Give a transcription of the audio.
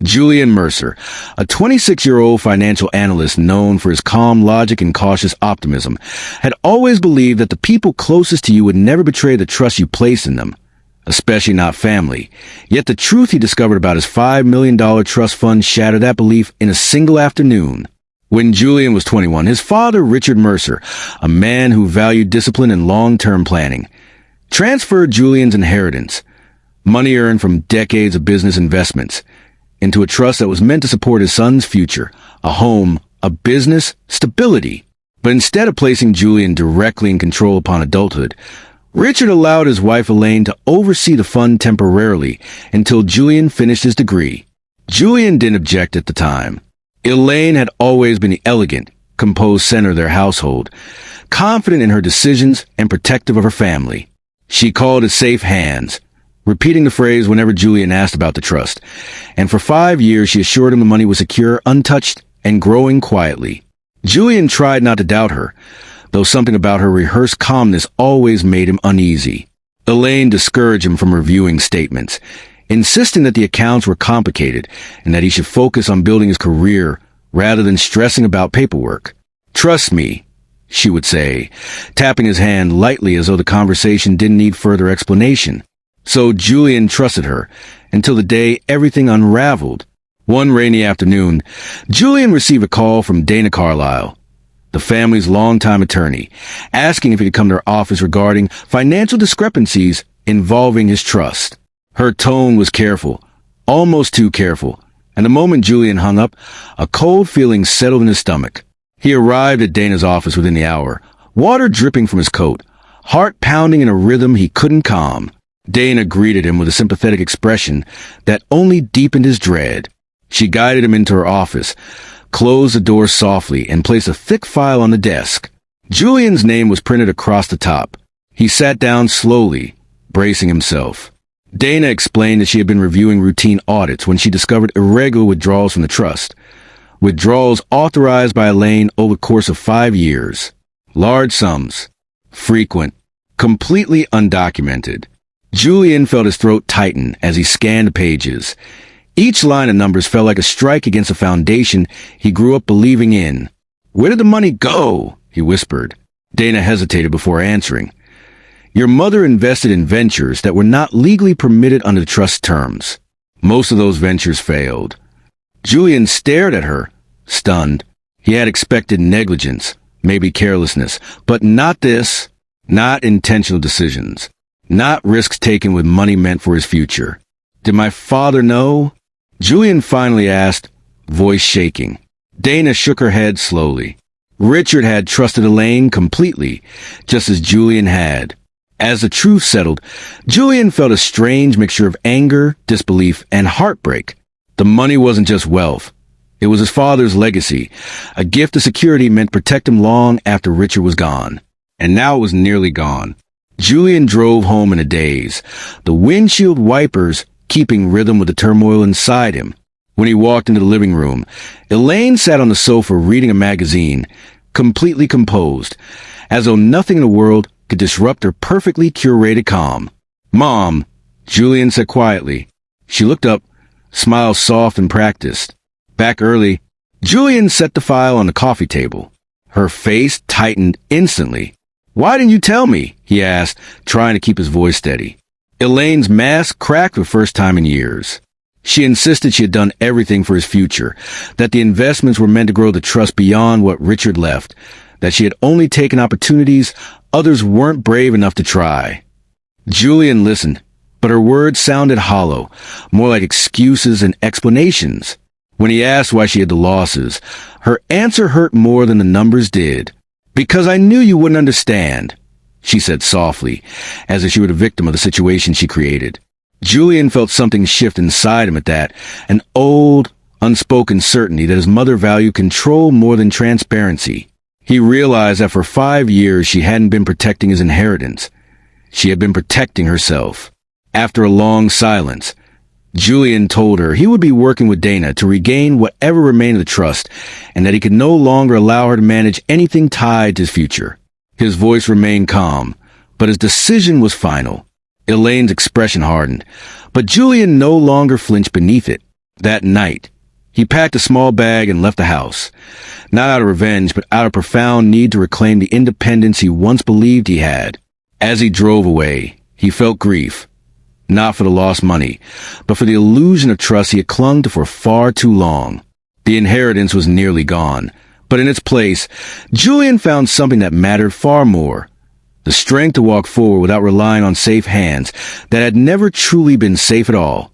Julian Mercer, a 26-year-old financial analyst known for his calm logic and cautious optimism, had always believed that the people closest to you would never betray the trust you place in them, especially not family. Yet the truth he discovered about his $5 million trust fund shattered that belief in a single afternoon. When Julian was 21, his father, Richard Mercer, a man who valued discipline and long-term planning, transferred Julian's inheritance, money earned from decades of business investments, into a trust that was meant to support his son's future, a home, a business, stability. But instead of placing Julian directly in control upon adulthood, Richard allowed his wife Elaine to oversee the fund temporarily until Julian finished his degree. Julian didn't object at the time. Elaine had always been the elegant, composed center of their household, confident in her decisions and protective of her family. She called it safe hands, repeating the phrase whenever Julian asked about the trust, and for 5 years she assured him the money was secure, untouched, and growing quietly. Julian tried not to doubt her, though something about her rehearsed calmness always made him uneasy. Elaine discouraged him from reviewing statements, insisting that the accounts were complicated and that he should focus on building his career rather than stressing about paperwork. "Trust me," she would say, tapping his hand lightly as though the conversation didn't need further explanation. So Julian trusted her until the day everything unraveled. One rainy afternoon, Julian received a call from Dana Carlisle, the family's longtime attorney, asking if he could come to her office regarding financial discrepancies involving his trust. Her tone was careful, almost too careful, and the moment Julian hung up, a cold feeling settled in his stomach. He arrived at Dana's office within the hour, water dripping from his coat, heart pounding in a rhythm he couldn't calm. Dana greeted him with a sympathetic expression that only deepened his dread. She guided him into her office, closed the door softly, and placed a thick file on the desk. Julian's name was printed across the top. He sat down slowly, bracing himself. Dana explained that she had been reviewing routine audits when she discovered irregular withdrawals from the trust. Withdrawals authorized by Elaine over the course of 5 years. Large sums. Frequent. Completely undocumented. Julian felt his throat tighten as he scanned the pages. Each line of numbers felt like a strike against a foundation he grew up believing in. "Where did the money go?" he whispered. Dana hesitated before answering. "Your mother invested in ventures that were not legally permitted under the trust terms. Most of those ventures failed." Julian stared at her, stunned. He had expected negligence, maybe carelessness, but not this. Not intentional decisions. Not risks taken with money meant for his future. "Did my father know?" Julian finally asked, voice shaking. Dana shook her head slowly. Richard had trusted Elaine completely, just as Julian had. As the truth settled, Julian felt a strange mixture of anger, disbelief, and heartbreak. The money wasn't just wealth. It was his father's legacy, a gift of security meant to protect him long after Richard was gone. And now it was nearly gone. Julian drove home in a daze, the windshield wipers keeping rhythm with the turmoil inside him. When he walked into the living room, Elaine sat on the sofa reading a magazine, completely composed, as though nothing in the world could disrupt her perfectly curated calm. "Mom," Julian said quietly. She looked up, smile soft and practiced. "Back early." Julian set the file on the coffee table. Her face tightened instantly. "Why didn't you tell me?" he asked, trying to keep his voice steady. Elaine's mask cracked for the first time in years. She insisted she had done everything for his future, that the investments were meant to grow the trust beyond what Richard left, that she had only taken opportunities others weren't brave enough to try. Julian listened, but her words sounded hollow, more like excuses and explanations. When he asked why she had the losses, her answer hurt more than the numbers did. "Because I knew you wouldn't understand," she said softly, as if she were the victim of the situation she created. Julian felt something shift inside him at that, an old, unspoken certainty that his mother valued control more than transparency. He realized that for 5 years she hadn't been protecting his inheritance. She had been protecting herself. After a long silence, Julian told her he would be working with Dana to regain whatever remained of the trust, and that he could no longer allow her to manage anything tied to his future. His voice remained calm, but his decision was final. Elaine's expression hardened, but Julian no longer flinched beneath it. That night, he packed a small bag and left the house, not out of revenge, but out of profound need to reclaim the independence he once believed he had. As he drove away, he felt grief, not for the lost money, but for the illusion of trust he had clung to for far too long. The inheritance was nearly gone, but in its place, Julian found something that mattered far more: the strength to walk forward without relying on safe hands that had never truly been safe at all.